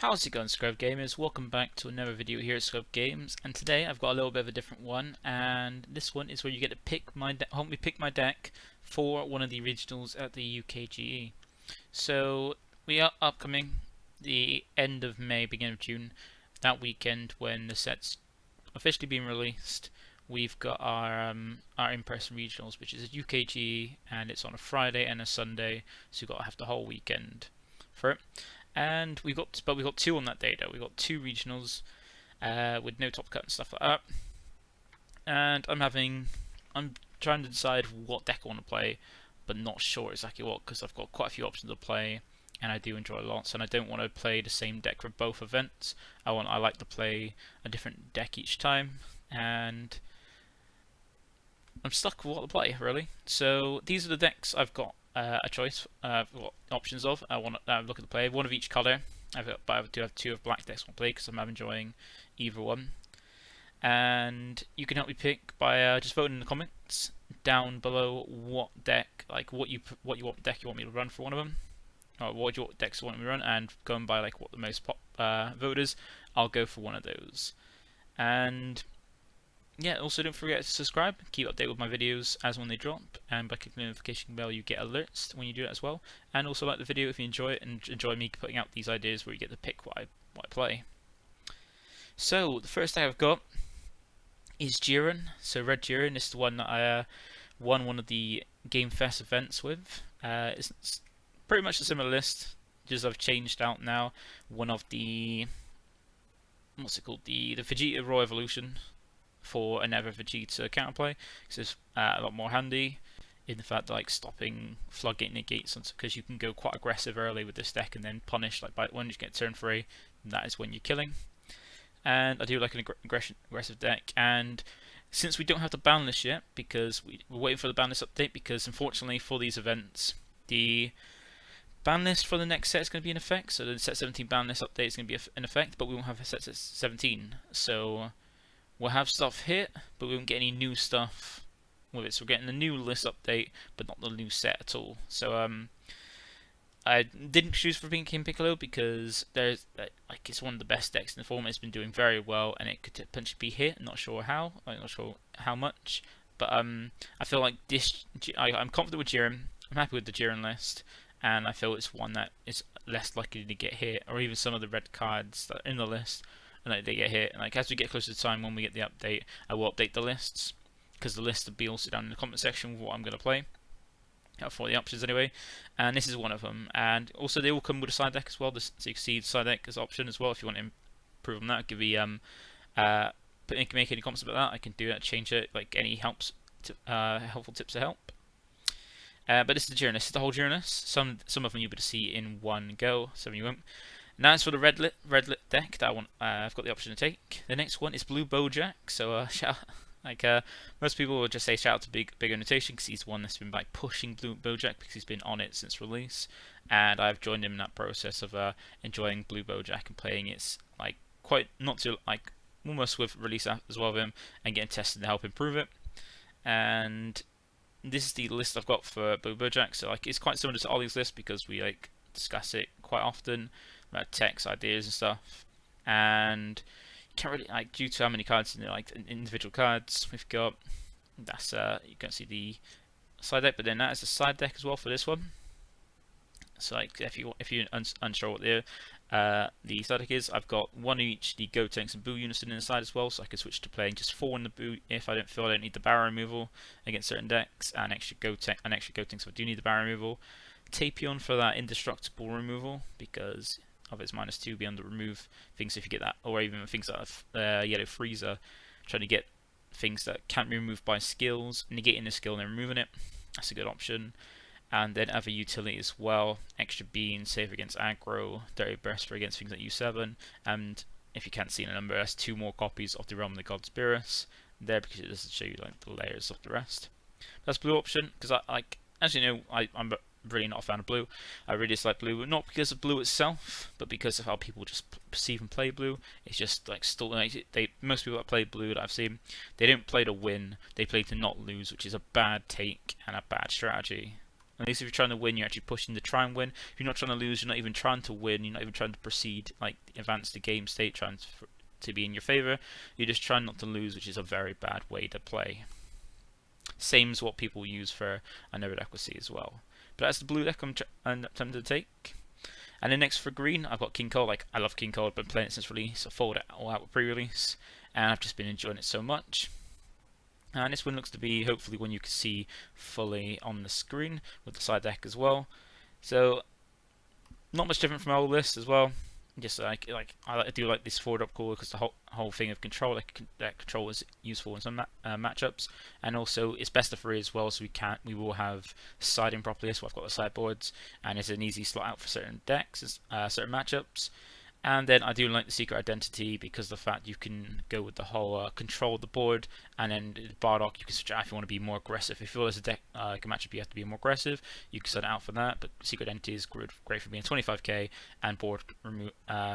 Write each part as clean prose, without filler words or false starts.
How's it going, ScrubGamers? Welcome back to another video here at ScrubGames, and today I've got a little bit of a different one, and this one is where you get to help me pick my deck for one of the regionals at the UKGE. So we are upcoming the end of May, beginning of June, that weekend when the set's officially being released. We've got our in-person regionals, which is a UKGE, and it's on a Friday and a Sunday, so you've got to have the whole weekend for it. And we've got two on that day though. We've got two regionals with no top cut and stuff like that. And I'm trying to decide what deck I want to play, but not sure exactly what, because I've got quite a few options to play, and I do enjoy lots. And I don't want to play the same deck for both events. I like to play a different deck each time, and I'm stuck with what to play really. So these are the decks I've got. A choice, I've got options of. I want to look at the play, one of each colour. But I do have two of black decks I want to play because I'm enjoying either one. And you can help me pick by just voting in the comments down below what deck, what deck you want me to run for one of them, or what decks you want me to run, and going by what the most voters, I'll go for one of those. And yeah, also don't forget to subscribe, keep updated with my videos as when they drop, and by clicking the notification bell you get alerts when you do that as well. And also like the video if you enjoy it, and enjoy me putting out these ideas where you get to pick what I play. So the first deck I've got is Jiren. So Red Jiren is the one that I won one of the Game Fest events with. It's pretty much a similar list, just I've changed out now one of the, what's it called, the Vegeta Raw Evolution for another Vegeta counterplay, because it's a lot more handy in the fact that stopping floodgate negates, because you can go quite aggressive early with this deck and then punish by when you get turn 3, that is when you're killing. And I do like an aggressive deck, and since we don't have the ban list yet, because we're waiting for the ban list update, because unfortunately for these events the ban list for the next set is going to be in effect, so the set 17 ban list update is going to be in effect, but we won't have a set 17, so we'll have stuff hit, but we won't get any new stuff with it. So we're getting the new list update, but not the new set at all. So I didn't choose for King Piccolo because there's it's one of the best decks in the format. It's been doing very well, and it could potentially be hit. I'm not sure how. I'm not sure how much, but I feel like this. I'm confident with Jiren. I'm happy with the Jiren list, and I feel it's one that is less likely to get hit, or even some of the red cards that are in the list, and they get hit. And as we get closer to the time when we get the update, I will update the lists, because the list will be also down in the comment section with what I'm going to play for the options anyway. And this is one of them. And also they all come with a side deck as well, so you can see the side deck as an option as well if you want to improve on that. Give me make any comments about that. I can do that, change it, any helpful tips to help. But this is the Jiren. This is the whole Jiren list. Some of them you'll be able to see in one go, some you won't. Now as for the red lit deck that I've got the option to take. The next one is Blue Bojack. So most people will just say shout out to Big Annotation, because he's the one that's been pushing Blue Bojack, because he's been on it since release, and I've joined him in that process of enjoying Blue Bojack and playing it quite not too almost with release as well of him, and getting tested to help improve it. And this is the list I've got for Blue Bojack. So it's quite similar to Ollie's list, because we discuss it quite often about text ideas and stuff, and you can't really due to how many cards in there, individual cards we've got. That's you can see the side deck, but then that is the side deck as well for this one. So if you're unsure what the side deck is, I've got one of each the Go Tanks and Boo Unison in the side as well, so I can switch to playing just 4 in the Boo if I don't feel I don't need the barrier removal against certain decks, and extra Go Tanks if I do need the barrier removal. Tapion for that indestructible removal, because of its -2, be able to remove things if you get that, or even things that are Yellow Freezer, trying to get things that can't be removed by skills, negating the skill and then removing it. That's a good option. And then other utility as well, extra Bean, save against aggro, Dirty Breast for against things like U7, and if you can't see the number, that's 2 more copies of the Realm of the God's Beerus there, because it doesn't show you the layers of the rest. That's blue option, because as you know, I'm really not a fan of blue. I really dislike blue, not because of blue itself, but because of how people just perceive and play blue. It's just most people that play blue that I've seen, they don't play to win, they play to not lose, which is a bad take and a bad strategy. At least if you're trying to win, you're actually pushing to try and win. If you're not trying to lose, you're not even trying to win. You're not even trying to proceed, like advance the game state, trying to be in your favor. You're just trying not to lose, which is a very bad way to play. Same as what people use for another deck we'll see as well. But that's the blue deck I'm attempting to take. And then next for green, I've got King Cold. Like, I love King Cold, I've been playing it since release. I followed it all out with pre-release, and I've just been enjoying it so much. And this one looks to be hopefully one you can see fully on the screen with the side deck as well. So not much different from our old list as well. Just like I do like this 4-drop cooler because the whole thing of control, that control is useful in some matchups, and also it's best of 3 as well. So we will have siding properly. So I've got the sideboards, and it's an easy slot out for certain decks, certain matchups. And then I do like the Secret Identity because of the fact you can go with the whole control of the board, and then Bardock you can switch out if you want to be more aggressive. If you feel there's a deck like a matchup you have to be more aggressive, you can set it out for that. But Secret Identity is great for being 25k and board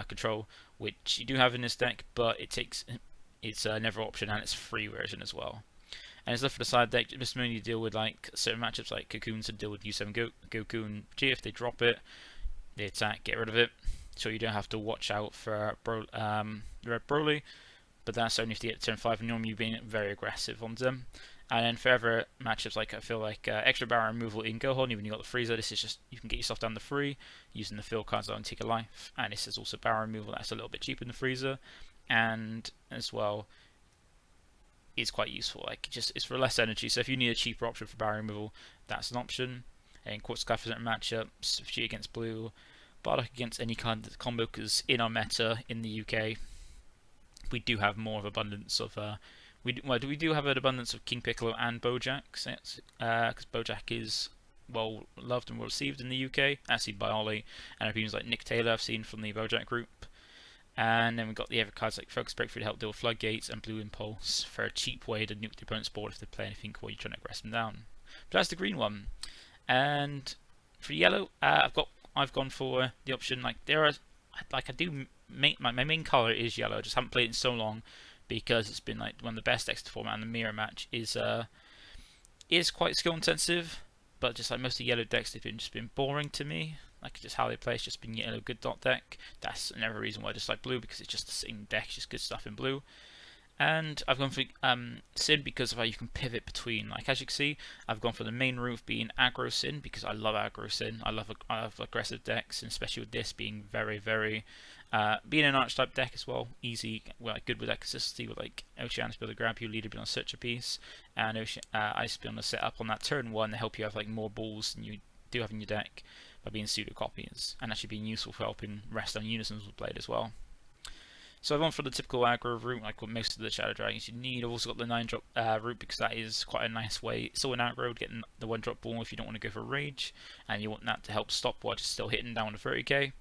control, which you do have in this deck, but it's never option, and it's a free version as well. And it's left for the side deck just mainly deal with like certain matchups like Cocoons to deal with U7 Goku and G. If they drop it, they attack, get rid of it. So you don't have to watch out for Red Broly, but that's only if they get to turn 5 and normally you're being very aggressive on them. And then for other matchups, like I feel like extra barrier removal in Gohan, even you got the freezer, this is just, you can get yourself down to 3 using the fill cards on take a life. And this is also barrier removal, that's a little bit cheaper than the freezer. And as well, it's quite useful, like it's for less energy. So if you need a cheaper option for barrier removal, that's an option. And Quartz Sky for certain matchups, G against blue, Bardock against any kind of combo, because in our meta in the UK we do have more of abundance of we do have an abundance of King Piccolo and Bojack, because Bojack is well loved and well received in the UK, as seen by Ollie and opinions like Nick Taylor I've seen from the Bojack group. And then we've got the other cards like Focus Breakthrough to help deal with Floodgates and Blue Impulse for a cheap way to nuke the opponent's board if they play anything while you're trying to aggress them down. But that's the green one. And for yellow, I've gone for the option like my main color is yellow. I just haven't played it in so long because it's been like one of the best decks to format, and the mirror match is quite skill intensive. But just like most of the yellow decks, they've just been boring to me. Like just how they play, it's just been yellow good dot deck. That's another reason why I just like blue, because it's just the same deck, it's just good stuff in blue. And I've gone for Sin because of how you can pivot between, like as you can see, I've gone for the main route being aggro Sin because I love aggro Sin. I love aggressive decks, and especially with this being very being an archetype deck as well, easy, well, good with that consistency with like Oceanus to be able to grab you, Leader be on search a piece, and Ice be on the set up on that turn 1 to help you have like more balls than you do have in your deck by being pseudo copies, and actually being useful for helping rest on unisons with Blade as well. So I've gone for the typical aggro route, like what most of the Shadow Dragons you need. I've also got the 9-drop route because that is quite a nice way. It's still an aggro to get the 1-drop ball if you don't want to go for Rage, and you want that to help stop while just still hitting down to 30k.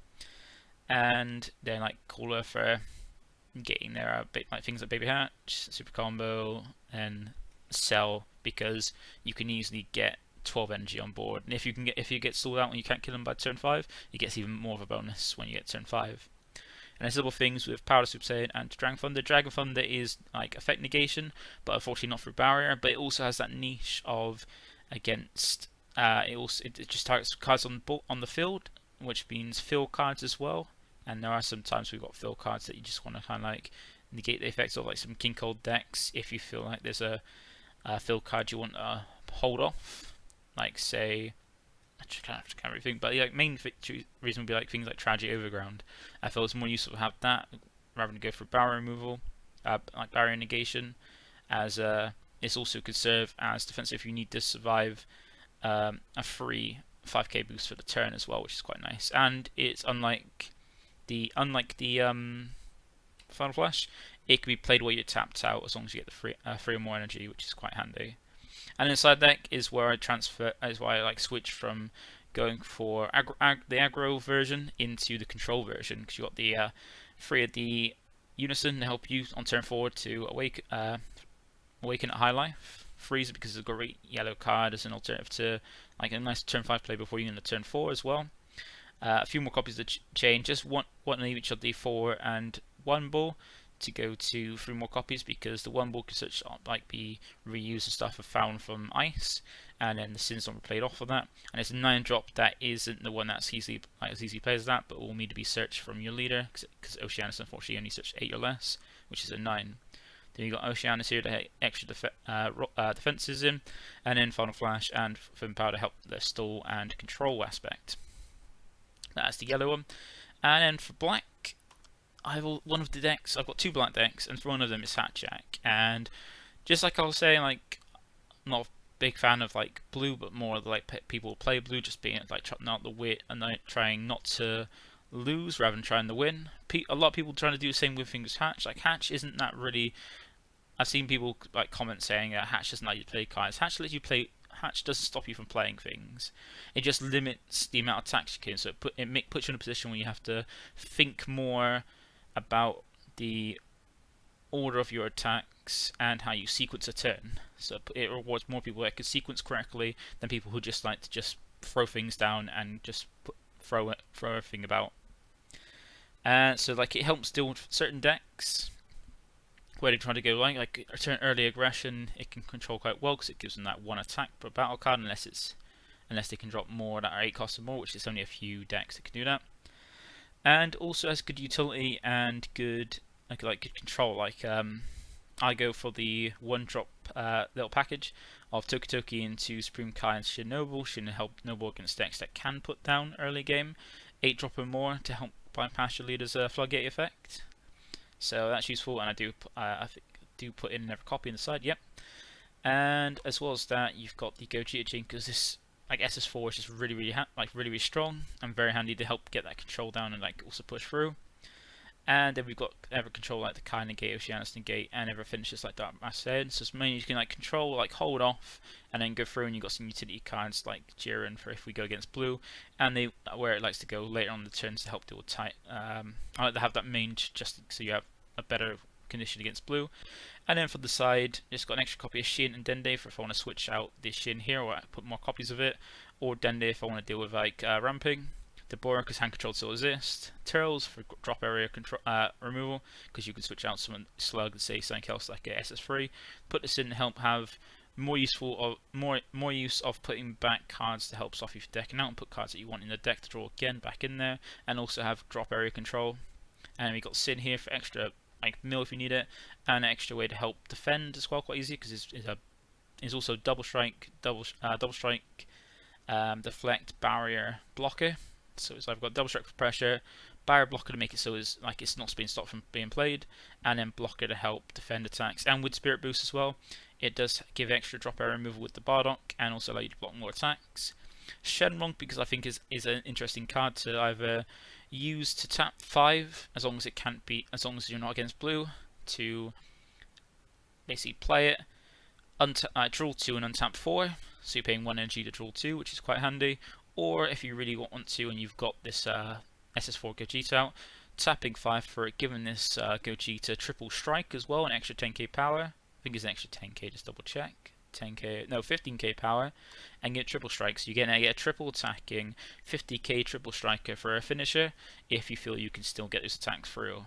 And then like Cooler for getting there, like things like Baby Hatch, Super Combo, and Cell, because you can easily get 12 energy on board. And if you get stalled out and you can't kill them by turn 5, it gets even more of a bonus when you get turn 5. And there's little things with Power Super Saiyan and Dragon Thunder. Dragon Thunder is like effect negation, but unfortunately not through barrier. But it also has that niche of against. It just targets cards on the field, which means fill cards as well. And there are some times we've got fill cards that you just want to kind of like negate the effects of, like some King Cold decks. If you feel like there's a fill card you want to hold off, like say. I can't really think, but the like, main reason would be like things like Tragic Overground. I feel it's more useful to have that rather than go for barrier removal, like barrier negation, as this also could serve as defensive if you need to survive a free 5k boost for the turn as well, which is quite nice. And it's unlike the Final Flash, it can be played while you're tapped out as long as you get the 3 or more energy, which is quite handy. And inside deck is where I like switch from going for the aggro version into the control version, because you got the 3 of the unison to help you on turn 4 to awaken at high life. Freeze because it's a great yellow card as an alternative to like a nice turn 5 play before you in the turn 4 as well. A few more copies of the chain, just one of each of the 4 and 1 ball to go to 3 more copies, because the one ball can such like be reused and stuff are found from ice, and then the sins don't be played off of that. And it's a 9 drop that isn't the one that's easily as easy plays as that, but will need to be searched from your leader, because Oceanus unfortunately only searched 8 or less, which is a 9. Then you got Oceanus here to hit extra defenses in, and then Final Flash and Fin Power to help the stall and control aspect. That's the yellow one. And then for black, I've got 2 black decks, and for one of them is Hatjack. And just like I was saying, like, I'm not a big fan of like blue, but more like people who play blue, just being like trotting out the wit and like trying not to lose rather than trying to win. A lot of people trying to do the same with things Hatch. Like Hatch isn't that really. I've seen people like comment saying that Hatch doesn't let you play cards. Hatch lets you play. Hatch doesn't stop you from playing things. It just limits the amount of attacks you can. So it puts you in a position where you have to think more about the order of your attacks and how you sequence a turn. So it rewards more people that can sequence correctly than people who just like to just throw things down and just throw everything about. So like it helps deal with certain decks where they try to go like return early aggression. It can control quite well because it gives them that 1 attack per battle card, unless they can drop more that are 8 cost or more, which is only a few decks that can do that. And also has good utility and good good control. Like I go for the 1 drop little package of Toki into Supreme Kai and Shin Noble. Shin help Noble against decks that can put down early game 8 drop or more to help bypass your leader's floodgate effect. So that's useful, and I do put in another copy on the side. Yep. And as well as that, you've got the Gogeta chain, because this like SS4 is just really strong and very handy to help get that control down and like also push through. And then we've got ever control like the Kai negate, Oceanus negate, and ever finishes like Dark Master. So it's mainly you can like control, like hold off, and then go through. And you've got some utility cards like Jiren for if we go against blue, and where it likes to go later on the turns to help deal with tight. I like to have that main just so you have a better condition against blue. And then for the side, just got an extra copy of Shin and Dende for if I want to switch out this Shin here, or put more copies of it, or Dende if I want to deal with like ramping. Deborah because hand control still exists. Turtles for drop area removal, because you can switch out some slug and say something else like a SS3. Put this in to help have more use of putting back cards to help soften your deck and out, and put cards that you want in the deck to draw again back in there, and also have drop area control. And we got Sin here for extra like mill if you need it, and an extra way to help defend as well, quite easy because it's also double strike, deflect, barrier, blocker. So I've got double strike for pressure, barrier blocker to make it so it's not being stopped from being played, and then blocker to help defend attacks. And with Spirit Boost as well, it does give extra drop area removal with the Bardock, and also allow you to block more attacks. Shenron, because I think is an interesting card to either use to tap 5 as long as you're not against blue, to basically play it, draw 2 and untap 4, so you're paying 1 energy to draw 2, which is quite handy. Or if you really want to and you've got this SS4 Gogeta out, tapping 5 for it, giving this Gogeta triple strike as well, an extra 10k power. I think it's an extra 10k, just double check. 15k power, and get triple strikes. You get a triple attacking 50k triple striker for a finisher if you feel you can still get those attacks through.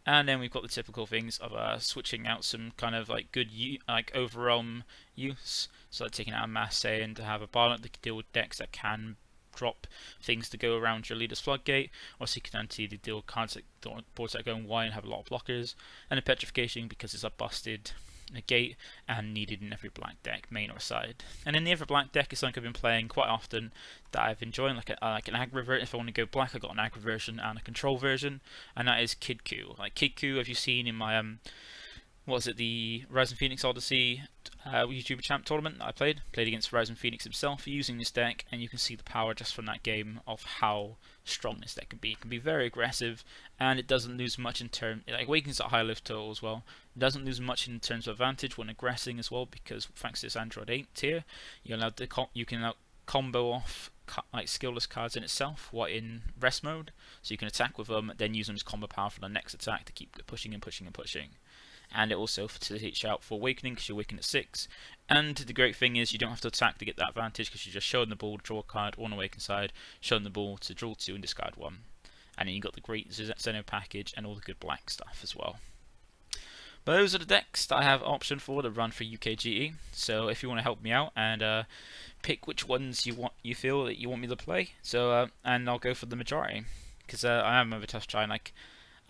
And then we've got the typical things of switching out some kind of like good overwhelm use, so like taking out a Masse and to have a Barlock that can deal with decks that can drop things to go around your leader's floodgate, or so you can deal with cards that boards that go wide and have a lot of blockers, and a petrification because it's a busted negate and needed in every black deck, main or side. And in the other black deck is something I've been playing quite often that I've enjoyed, like an aggro version. If I want to go black, I've got an aggro version and a control version, and that is Kid Q. Like Kid Q, have you seen in my the Horizon Phoenix Odyssey YouTuber Champ tournament that I played against Horizon Phoenix himself using this deck, and you can see the power just from that game of how strong this deck can be. It can be very aggressive, and it doesn't lose much in terms. It awakens at high lift total as well. It doesn't lose much in terms of advantage when aggressing as well, because thanks to this Android 8 tier, you can now combo off like skillless cards in itself while in rest mode, so you can attack with them, then use them as combo power for the next attack to keep pushing and pushing and pushing. And it also facilitates you out for awakening because you awaken at 6. And the great thing is you don't have to attack to get that advantage, because you're just showing the ball to draw a card on awaken side, showing the ball to draw 2 and discard 1. and then you got the great Zeno package and all the good black stuff as well. But those are the decks that I have option for to run for UKGE. So if you want to help me out and pick which ones you feel that you want me to play, so and I'll go for the majority, because I am over tough trying. Like,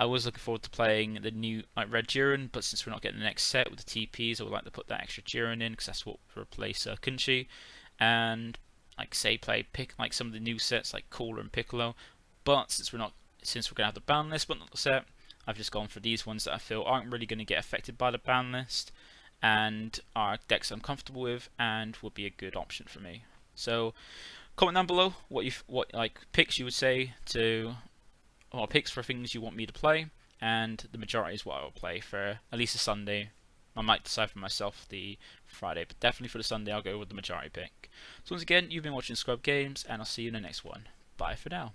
I was looking forward to playing the new red Jiren, but since we're not getting the next set with the TPs, I would like to put that extra Jiren in, because that's what will replace Kunchi, and like say pick like some of the new sets like Cooler and Piccolo. But since we're gonna have the ban list but not the set, I've just gone for these ones that I feel aren't really going to get affected by the ban list and are decks I'm comfortable with and would be a good option for me. So comment down below what like picks you would say to, or picks for things you want me to play, and the majority is what I will play for at least a Sunday. I might decide for myself the Friday, but definitely for the Sunday I'll go with the majority pick. So once again, you've been watching ScrubGames, and I'll see you in the next one. Bye for now.